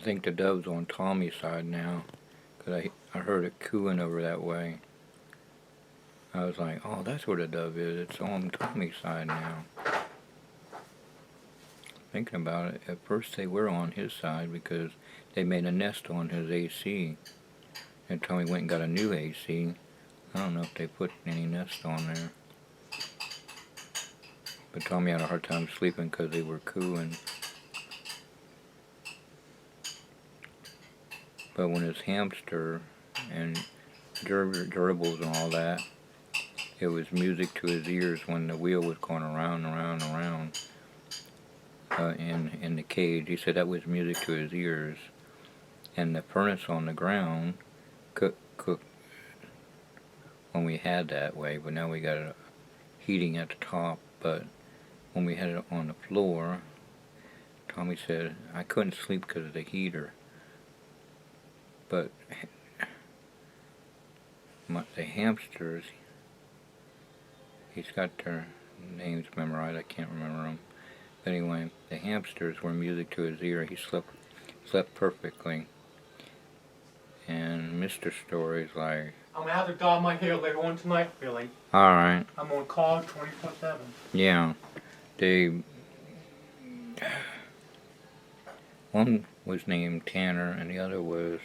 think the dove's on Tommy's side now, 'cause I heard it cooing over that way. I was like, oh, that's where the dove is. It's on Tommy's side now. Thinking about it, at first they were on his side because they made a nest on his AC. And Tommy went and got a new AC. I don't know if they put any nest on there. But Tommy had a hard time sleeping because they were cooing. But when his hamster and gerbils and all that, it was music to his ears when the wheel was going around and around and around in the cage. He said that was music to his ears. And the furnace on the ground cooked when we had that way, but now we got it heating at the top. But when we had it on the floor, Tommy said I couldn't sleep because of the heater. But the hamsters, he's got their names memorized. I can't remember them. But anyway, the hamsters were music to his ear. He slept perfectly. And Mr. Story's like, I'm gonna have to dye my hair later on tonight, Billy. Alright. I'm on call 24/7. Yeah. One was named Tanner and the other was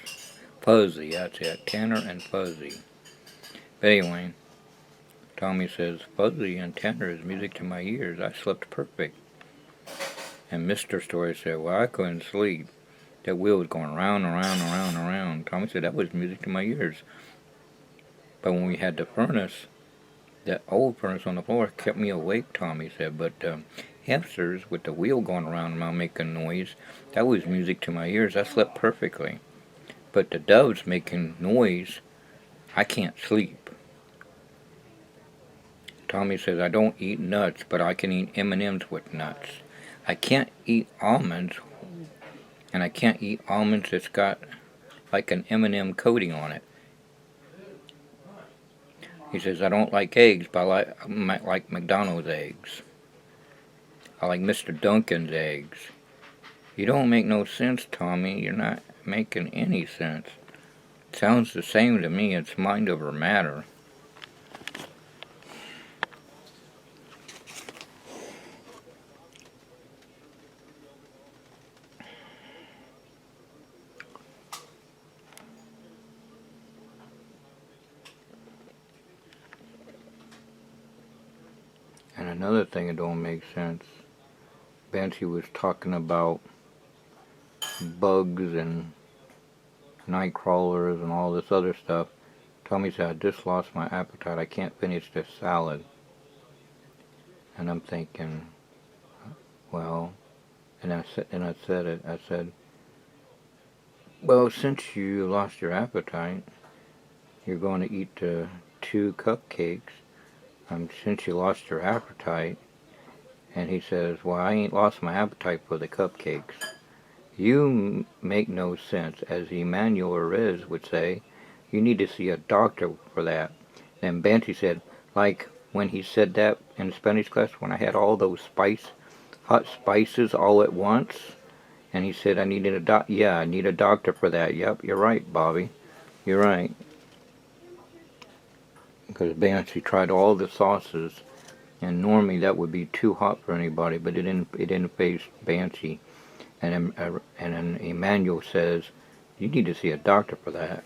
Fuzzy. That's it. Tanner and Fuzzy. But anyway, Tommy says, Fuzzy and Tanner is music to my ears. I slept perfect. And Mr. Story said, well, I couldn't sleep. That wheel was going round and round and round and round. Tommy said, that was music to my ears. But when we had the furnace, that old furnace on the floor kept me awake, Tommy said. But hamsters with the wheel going around and around making noise, that was music to my ears. I slept perfectly. But the doves making noise, I can't sleep. Tommy says, I don't eat nuts, but I can eat M&Ms with nuts. I can't eat almonds, and I can't eat almonds that's got like an M&M coating on it. He says, I don't like eggs, but I like McDonald's eggs. I like Mr. Duncan's eggs. You don't make no sense, Tommy. You're not making any sense. Sounds the same to me. It's mind over matter. And another thing that don't make sense, Banshee was talking about bugs and night crawlers and all this other stuff. Tommy said, I just lost my appetite. I can't finish this salad. And I'm thinking, well, and I said, well, since you lost your appetite, you're going to eat the 2 cupcakes. Since you lost your appetite. And he says, well, I ain't lost my appetite for the cupcakes. You make no sense. As Emmanuel Reyes would say, you need to see a doctor for that. And Banshee said, like when he said that in Spanish class, when I had all those hot spices all at once, and he said I needed I need a doctor for that. Yep, you're right, Bobby. You're right. Because Banshee tried all the sauces, and normally that would be too hot for anybody, but it didn't faze Banshee. And then Emmanuel says, you need to see a doctor for that.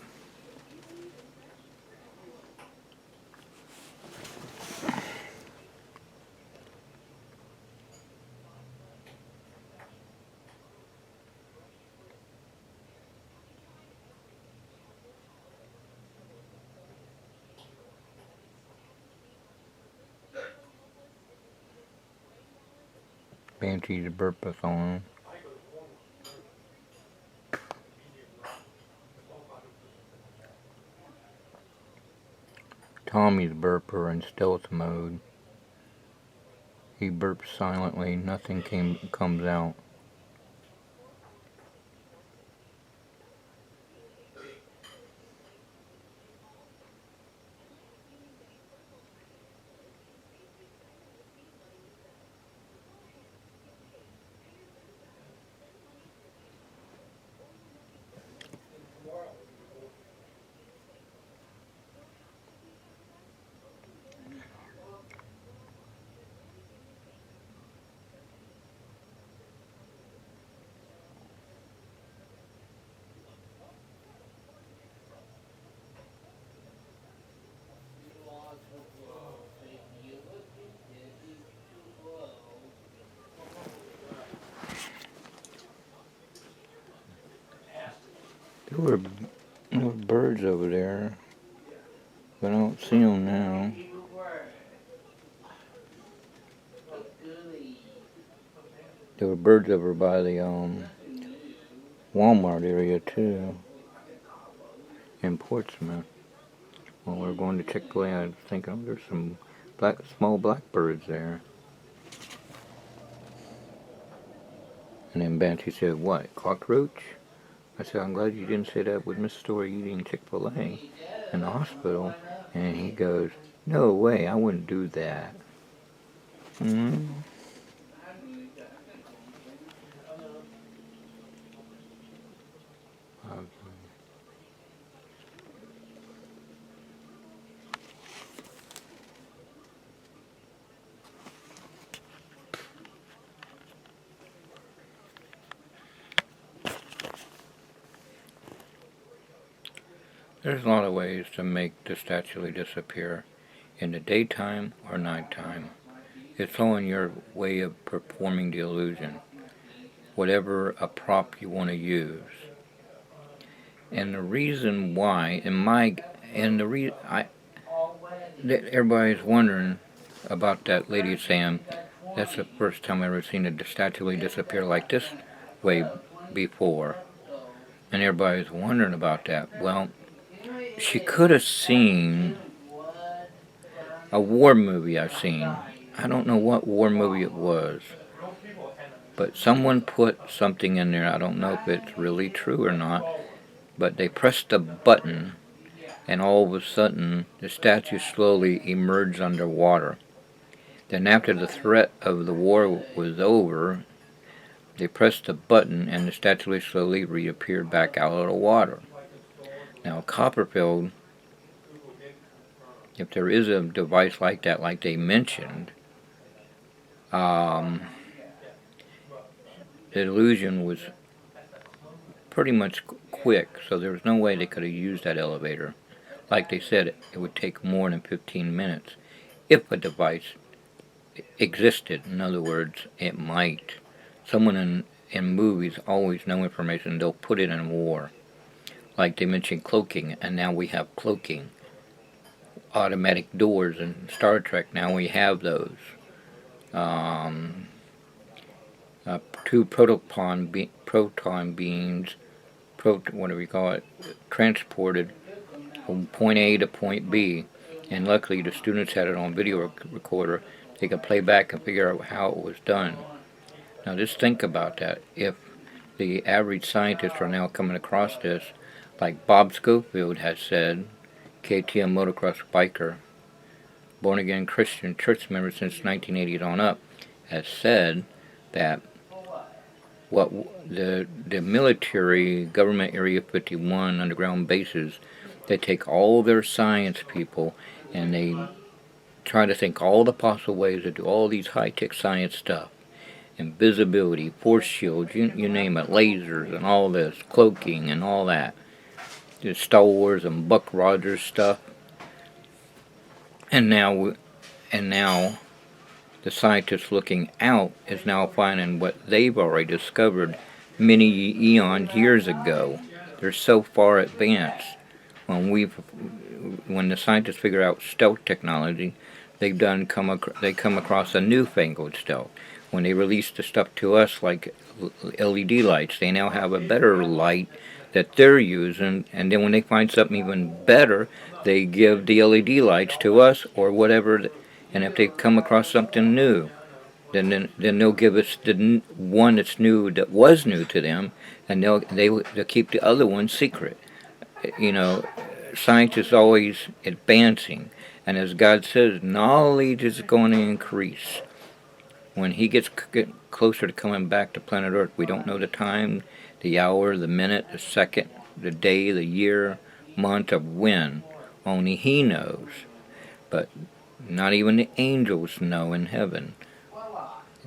Banshee's burpathon. Tommy's burper in stealth mode. He burps silently, nothing comes out. There were birds over there, but I don't see them now. There were birds over by the Walmart area too, in Portsmouth. When we were going to Chick-fil-A, I was thinking, oh, there's some small blackbirds there. And then Banshee said, what, cockroach? I said, I'm glad you didn't say that with Miss Story eating Chick-fil-A in the hospital. And he goes, no way, I wouldn't do that. Mm-hmm. There's a lot of ways to make the statue disappear, in the daytime or nighttime. It's all in your way of performing the illusion, whatever a prop you want to use. And the reason why, everybody's wondering about that lady saying, that's the first time I've ever seen a statue disappear like this way before. And everybody's wondering about that. Well, she could have seen a war movie I've seen. I don't know what war movie it was, but someone put something in there. I don't know if it's really true or not, but they pressed a button and all of a sudden the statue slowly emerged underwater. Then after the threat of the war was over, they pressed a button and the statue slowly reappeared back out of the water. Now Copperfield, if there is a device like that, like they mentioned, the illusion was pretty much quick, so there was no way they could have used that elevator. Like they said, it would take more than 15 minutes if a device existed. In other words, it might. Someone in movies always know information, they'll put it in war. Like they mentioned cloaking, and now we have cloaking. Automatic doors in Star Trek, now we have those. Two proton beams, transported from point A to point B, and luckily the students had it on video recorder. They could play back and figure out how it was done. Now just think about that. If the average scientists are now coming across this, like Bob Schofield has said, KTM motocross biker, born-again Christian church member since 1980 on up, has said that what the military government Area 51 underground bases, they take all their science people and they try to think all the possible ways to do all these high-tech science stuff. Invisibility, force shields, you name it, lasers and all this, cloaking and all that. The Star Wars and Buck Rogers stuff. And now the scientists looking out is now finding what they've already discovered many years ago. They're so far advanced. When the scientists figure out stealth technology, they come across a newfangled stealth. When they release the stuff to us like LED lights, they now have a better light that they're using, and then when they find something even better, they give the LED lights to us or whatever. And if they come across something new, then they'll give us the one that's new, that was new to them, and they'll keep the other one secret. You know, science is always advancing, and as God says, knowledge is going to increase. When He gets closer to coming back to planet Earth, we don't know the time, the hour, the minute, the second, the day, the year, month of when. Only He knows. But not even the angels know in heaven.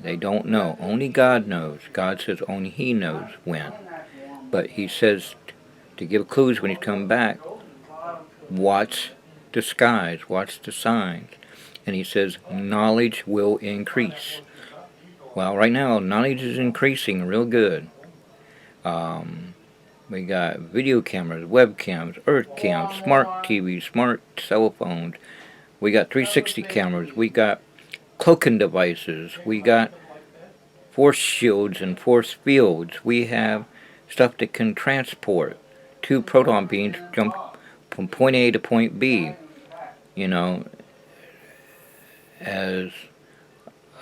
They don't know. Only God knows. God says only He knows when. But He says to give clues when He's coming back, watch the skies, watch the signs. And He says knowledge will increase. Well, right now, knowledge is increasing real good. We got video cameras, webcams, earth cams, smart TVs, smart cell phones. We got 360 cameras. We got cloaking devices. We got force shields and force fields. We have stuff that can transport two proton beams jump from point A to point B. You know, as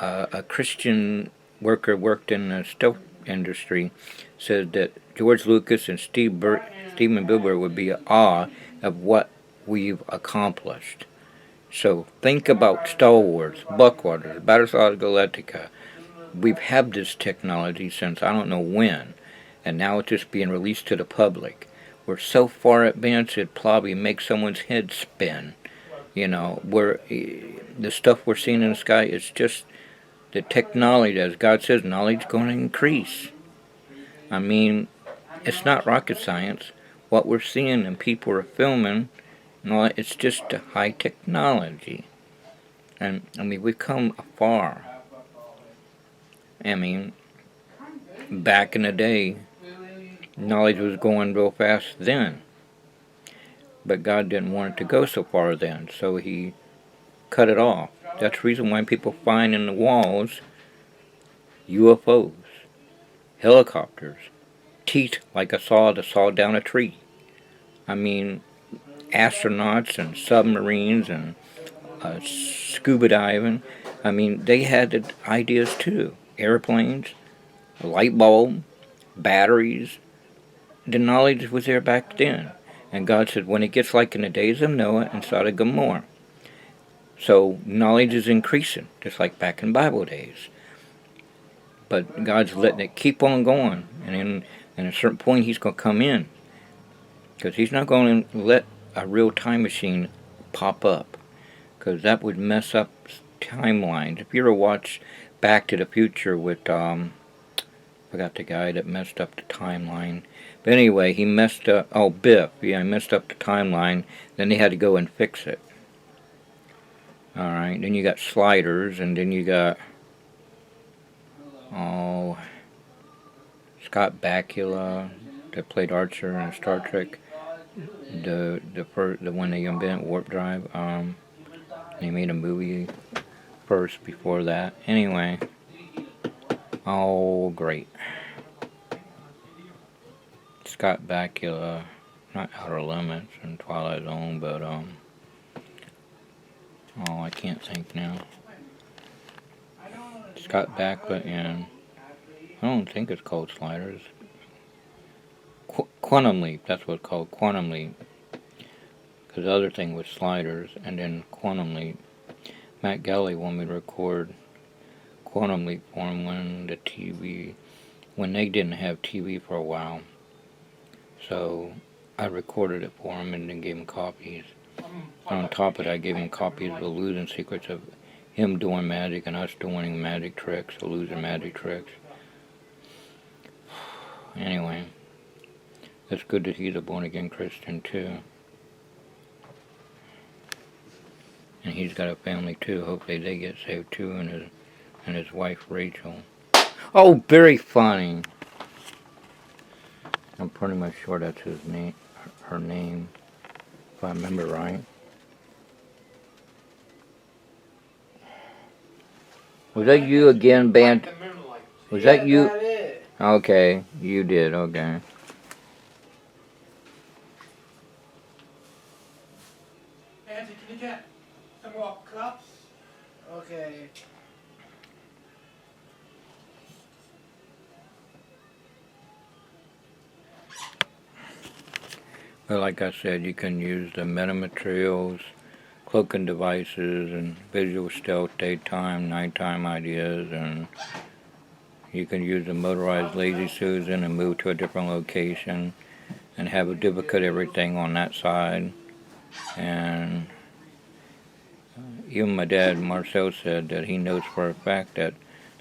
a Christian worker worked in the stealth industry, said that George Lucas and Steven Spielberg would be in awe of what we've accomplished. So think about Star Wars, Buckwaters, Battlestar Galactica. We've had this technology since I don't know when, and now it's just being released to the public. We're so far advanced it probably makes someone's head spin. You know, the stuff we're seeing in the sky is just the technology, as God says, knowledge is going to increase. I mean, it's not rocket science. What we're seeing and people are filming, it's just a high technology. And, I mean, we've come far. I mean, back in the day, knowledge was going real fast then. But God didn't want it to go so far then, so He cut it off. That's the reason why people find in the walls UFOs, helicopters, teeth like a saw to saw down a tree. I mean, astronauts and submarines and scuba diving. I mean, they had ideas too. Airplanes, a light bulb, batteries. The knowledge was there back then. And God said, when it gets like in the days of Noah and Sodom and Gomorrah. So knowledge is increasing, just like back in Bible days. But God's letting it keep on going. And at a certain point, He's going to come in. Because He's not going to let a real time machine pop up. Because that would mess up timelines. If you ever watch Back to the Future with, I forgot the guy that messed up the timeline. But anyway, he messed up, Biff. Yeah, he messed up the timeline. Then they had to go and fix it. Alright, then you got Sliders, and then you got, Scott Bakula, that played Archer in Star Trek. The one they invent warp drive. They made a movie first before that. Anyway, great. Scott Bakula, not Outer Limits and Twilight Zone, but I can't think now. Scott Bakula in, I don't think it's called Sliders. Quantum Leap, that's what it's called, Quantum Leap. Because the other thing was Sliders, and then Quantum Leap. Matt Galley wanted me to record Quantum Leap for him when they didn't have TV for a while. So I recorded it for him and then gave him copies. On top of it, I gave him copies of the Losing Secrets of him doing magic and us doing magic tricks, the losing magic tricks. Anyway, it's good that he's a born-again Christian too. And he's got a family too. Hopefully they get saved too, and his wife Rachel. Oh, very funny. I'm pretty much sure that's her name, if I remember right. Was that you again, Band? Was that you? Okay, you did, okay. Auntie, can you get some more cups? Okay. Well, like I said, you can use the metamaterials, cloaking devices, and visual stealth, daytime, nighttime ideas, and you can use the motorized Lazy Susan and move to a different location and have a duplicate everything on that side. And even my dad, Marcel, said that he knows for a fact that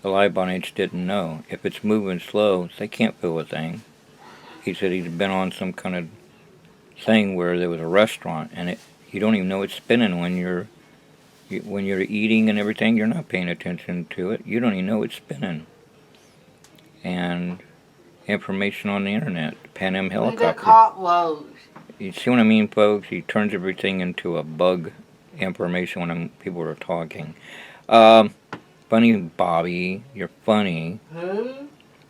the Libanites didn't know. If it's moving slow, they can't feel a thing. He said he's been on some kind of thing where there was a restaurant and you don't even know it's spinning when you're eating and everything. You're not paying attention to it. You don't even know it's spinning. And information on the internet. Pan Am Look at helicopter. cop lows. You see what I mean, folks? He turns everything into a bug information when people are talking. Funny Bobby, you're funny.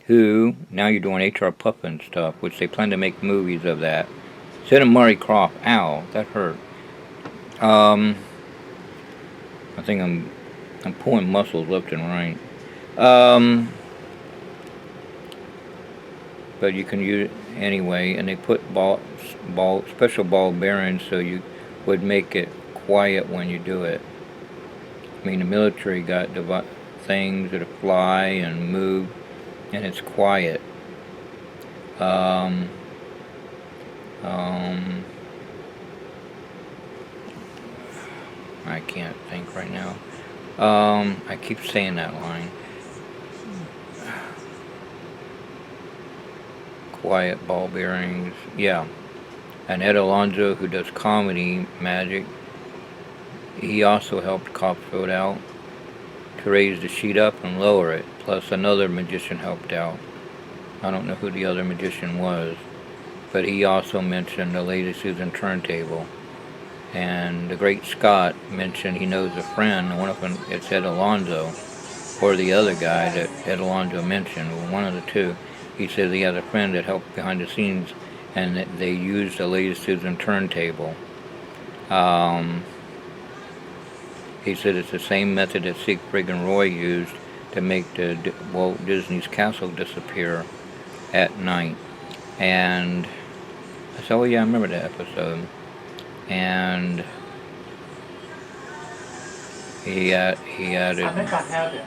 Who? Now you're doing HR Puffin stuff, which they plan to make movies of that. Instead of Murray Croft. Ow, that hurt. I think I'm pulling muscles left and right. But you can use it anyway, and they put special ball bearings so you would make it quiet when you do it. I mean, the military got things that fly and move, and it's quiet. I can't think right now. I keep saying that line. Quiet ball bearings. Yeah. And Ed Alonzo, who does comedy magic, he also helped Copperfield out to raise the sheet up and lower it. Plus another magician helped out. I don't know who the other magician was, but he also mentioned the Lady Susan turntable. And the great Scott mentioned he knows a friend, one of them, it's Ed Alonzo, or the other guy that Ed Alonzo mentioned, one of the two. He says he has a friend that helped behind the scenes, and that they used the Lady Susan turntable. He said it's the same method that Siegfried and Roy used to make the Walt Disney's castle disappear at night. And I said, oh yeah, I remember that episode. And he added I think I have it.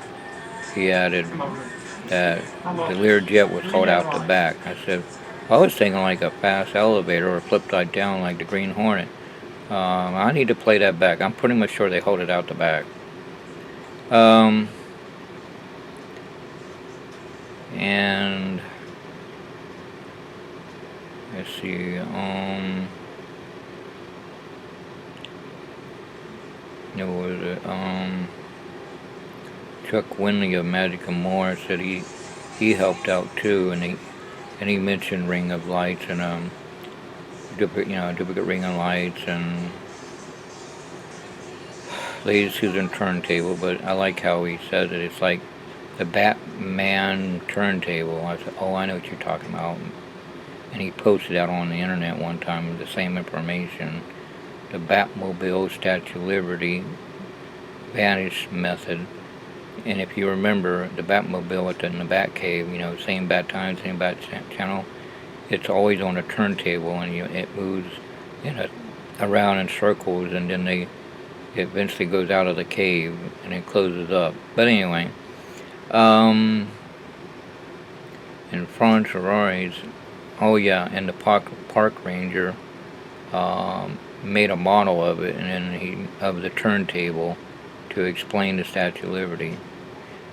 he added Come over. that the Learjet was hauled out the back. I said, I was thinking like a fast elevator or flipped side down like the Green Hornet. I need to play that back. I'm pretty much sure they hold it out the back. And let's see. There was Chuck Winley of Magic and More said he helped out too, and he mentioned Ring of Lights and duplicate Ring of Lights and Lady Susan turntable. But I like how he says it. It's like the Batman turntable. I said, oh, I know what you're talking about. And he posted out on the internet one time with the same information. The Batmobile Statue of Liberty vanish method. And if you remember the Batmobile in the Batcave, same Bat time, same Bat channel, it's always on a turntable, and it moves around in circles, and then it eventually goes out of the cave and it closes up. But anyway, and Franz Ferrari's, oh yeah, and the park ranger made a model of it, and then of the turntable to explain the Statue of Liberty.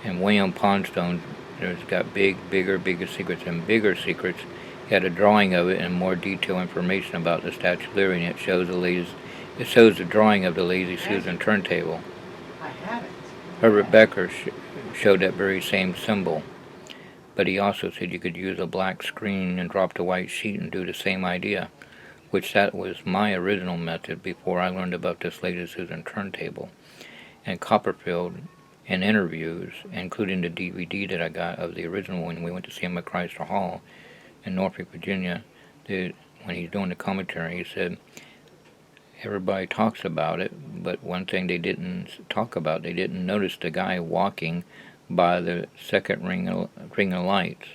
And William Poundstone, there's got bigger secrets and bigger secrets. He had a drawing of it and more detailed information about the Statue of Liberty, and it shows the drawing of the Lazy Susan turntable. I have it. Herbert Becker showed that very same symbol. But he also said you could use a black screen and drop the white sheet and do the same idea, which that was my original method before I learned about this Lady Susan turntable. And Copperfield, in interviews, including the DVD that I got of the original when we went to see him at Chrysler Hall in Norfolk, Virginia, when he's doing the commentary, he said, everybody talks about it, but one thing they didn't talk about, they didn't notice the guy walking by the second ring of lights.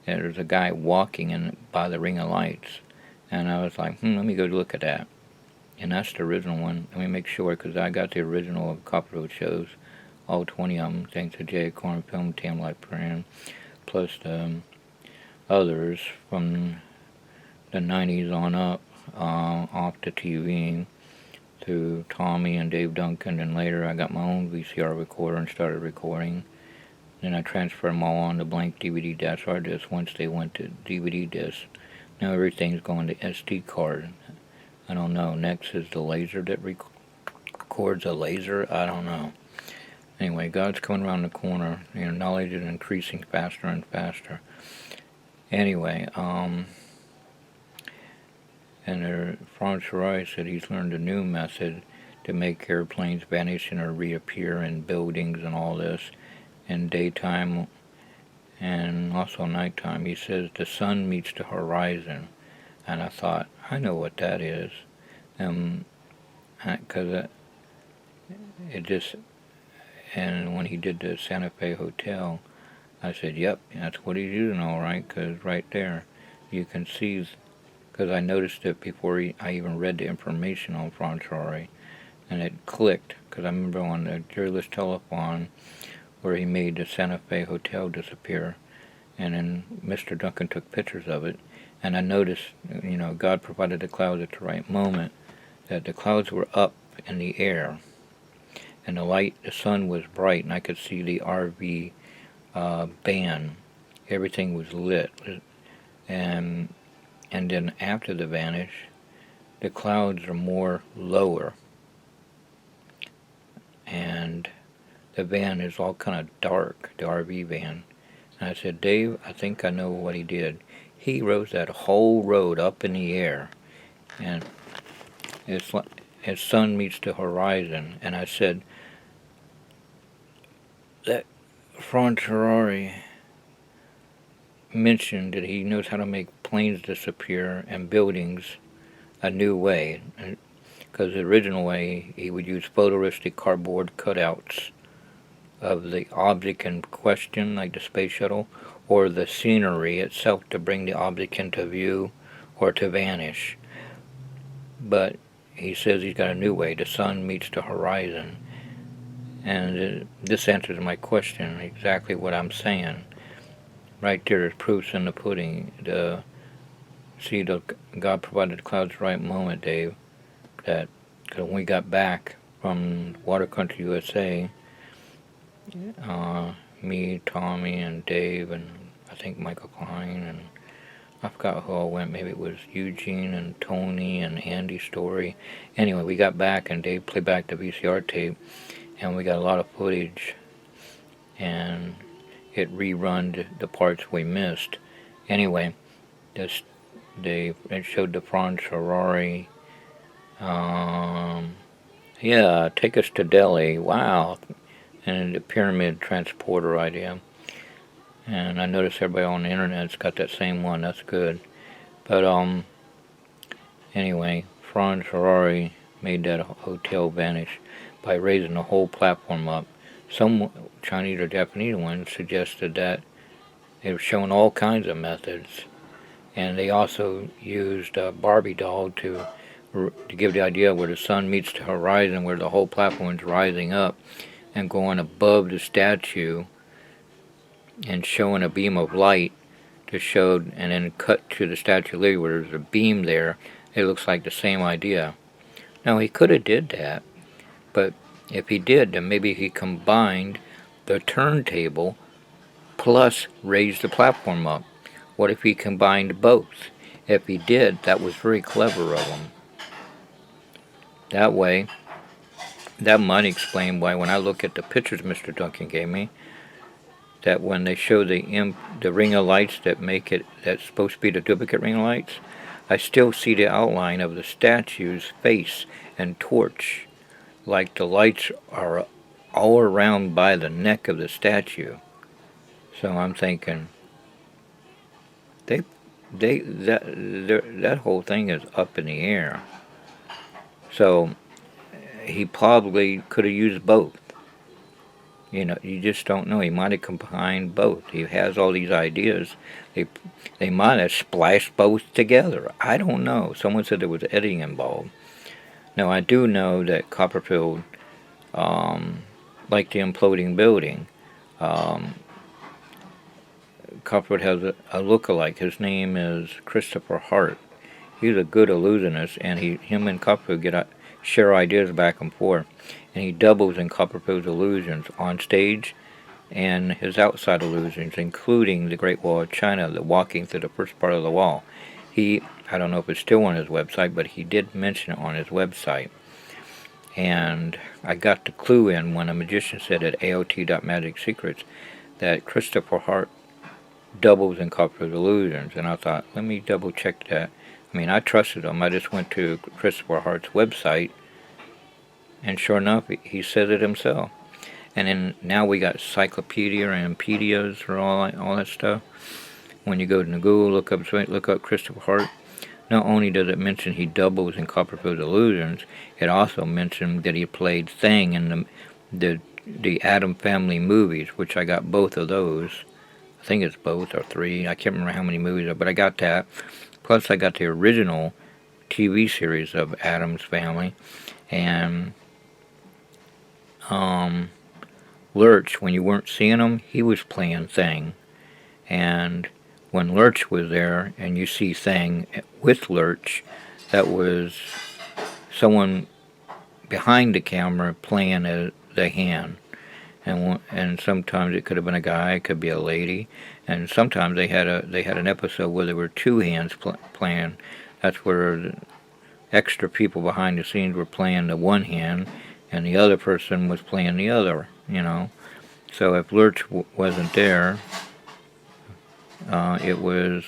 And there's a guy walking by the ring of lights. And I was like, let me go look at that. And that's the original one. Let me make sure, because I got the original of Copperfield shows, all 20 of them, thanks to J. Corn Film, Tam Librarian, plus the others from the 90s on up, off the TV, to Tommy and Dave Duncan, and later I got my own VCR recorder and started recording. Then I transferred them all on to blank DVD disc once they went to DVD disc. Now everything's going to SD card. I don't know. Next is the laser that records a laser. I don't know. Anyway, God's coming around the corner. Knowledge is increasing faster and faster. Anyway, and Franz Roy said he's learned a new method to make airplanes vanish and or reappear in buildings and all this in daytime and also nighttime. He says the sun meets the horizon, and I thought, I know what that is, because it just, and when he did the Santa Fe Hotel, I said, yep, that's what he's using all right, because right there you can see, because I noticed it before I even read the information on Franz Roy, and it clicked, because I remember on the Julius Telephone where he made the Santa Fe Hotel disappear, and then Mr. Duncan took pictures of it, and I noticed, God provided the clouds at the right moment, that the clouds were up in the air, and the sun was bright, and I could see the RV band. Everything was lit, and then after the vanish, the clouds are more lower, and the van is all kind of dark, the RV van. And I said, Dave, I think I know what he did. He rose that whole road up in the air, and it's like his sun meets the horizon. And I said, that Franz Roy mentioned that he knows how to make planes disappear and buildings a new way. Because the original way, he would use photorealistic cardboard cutouts of the object in question, like the space shuttle, or the scenery itself to bring the object into view or to vanish. But he says he's got a new way. The sun meets the horizon. And this answers my question, exactly what I'm saying. Right there is proofs in the pudding. God provided the clouds the right moment, Dave. That cause when we got back from Water Country USA, me, Tommy, and Dave, and I think Michael Klein, and I forgot who all went. Maybe it was Eugene and Tony and Andy Story. Anyway, we got back and Dave played back the VCR tape, and we got a lot of footage, and it rerun the parts we missed. Anyway, it showed the Franz Roy. Yeah, take us to Delhi. Wow. And the pyramid transporter idea. And I noticed everybody on the internet's got that same one. That's good. But anyway, Franz Roy made that hotel vanish by raising the whole platform up. Some Chinese or Japanese ones suggested that they were showing all kinds of methods, and they also used a Barbie doll to give the idea where the sun meets the horizon, where the whole platform is rising up and going above the statue and showing a beam of light to show, and then cut to the Statue of Liberty where there's a beam there. It looks like the same idea. Now he could have did that, but if he did, then maybe he combined the turntable plus raised the platform up. What if he combined both? If he did, that was very clever of him. That way, that might explain why when I look at the pictures Mr. Duncan gave me, that when they show the ring of lights that's supposed to be the duplicate ring of lights, I still see the outline of the statue's face and torch, like the lights are all around by the neck of the statue. So I'm thinking, that whole thing is up in the air. So he probably could have used both. You just don't know. He might have combined both. He has all these ideas. They might have splashed both together. I don't know. Someone said there was editing involved. Now, I do know that Copperfield, like the imploding building, Copperfield has a look-alike. His name is Christopher Hart. He's a good illusionist, and him and Copperfield share ideas back and forth. And he doubles in Copperfield's illusions on stage and his outside illusions, including the Great Wall of China, the walking through the first part of the wall. I don't know if it's still on his website, but he did mention it on his website. And I got the clue in when a magician said at AOT.Magic Secrets that Christopher Hart doubles in Copper's illusions. And I thought, let me double check that. I mean, I trusted him. I just went to Christopher Hart's website, and sure enough, he said it himself. And then now we got Cyclopedia and Pedias for all that stuff. When you go to Google, look up Christopher Hart. Not only does it mention he doubles in Copperfield's Illusions, it also mentioned that he played Thing in the Addams Family movies, which I got both of those. I think it's both or three. I can't remember how many movies, but I got that. Plus, I got the original TV series of Addams Family, and Lurch. When you weren't seeing him, he was playing Thing, and when Lurch was there and you see Thing with Lurch, that was someone behind the camera playing the hand. And sometimes it could have been a guy, it could be a lady, and sometimes they had an episode where there were two hands playing. That's where the extra people behind the scenes were playing the one hand, and the other person was playing the other. So if Lurch wasn't there, it was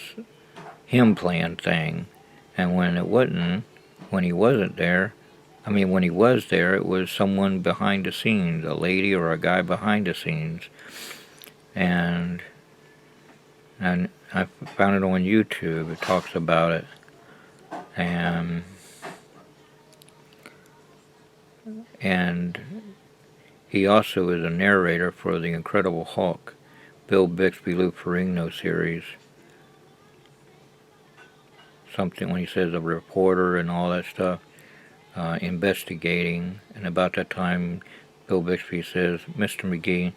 him playing Thing, and when he was there, it was someone behind the scenes, a lady or a guy behind the scenes, and I found it on YouTube. It talks about it, and he also is a narrator for the Incredible Hulk, Bill Bixby, Lou Ferrigno series. Something when he says a reporter and all that stuff, investigating, and about that time, Bill Bixby says, "Mr. McGee,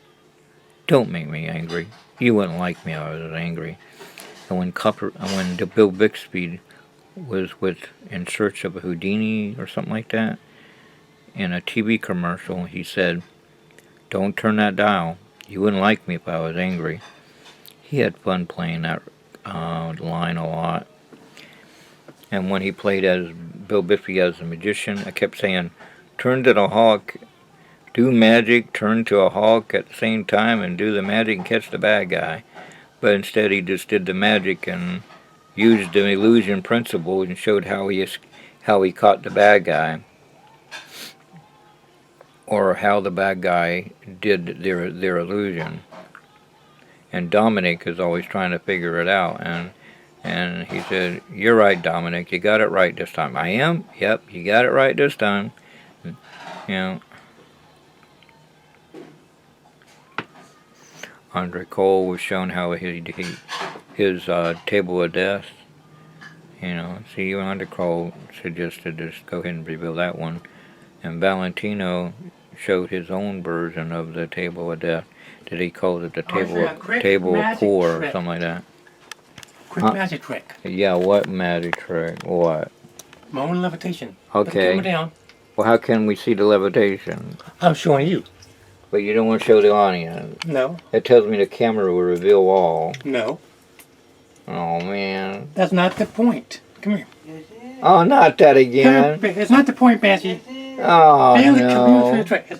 don't make me angry. You wouldn't like me if I was angry." And when Bill Bixby was in search of a Houdini or something like that, in a TV commercial, he said, "Don't turn that dial. You wouldn't like me if I was angry." He had fun playing that line a lot. And when he played as Bill Bixby as a magician, I kept saying, "Turn to the Hawk, do magic, turn to a hawk at the same time, and do the magic and catch the bad guy." But instead he just did the magic and used the illusion principle and showed how he caught the bad guy, or how the bad guy did their illusion. And Dominic is always trying to figure it out, and he said, "You're right, Dominic, you got it right this time." "I am? Yep, you got it right this time." Andre Cole was shown how his table of death. See, Andre Cole suggested just go ahead and reveal that one. And Valentino showed his own version of the table of death. Did he call it the table of core or something like that? Quick magic trick. Yeah, what magic trick? What? My own levitation. Okay. Put the camera down. Well, how can we see the levitation? I'm showing you. But you don't want to show the audience. No. It tells me the camera will reveal all. No. Oh, man. That's not the point. Come here. Oh, not that again. It's not the point, Banshee. Oh, Barely no. come here for the trick.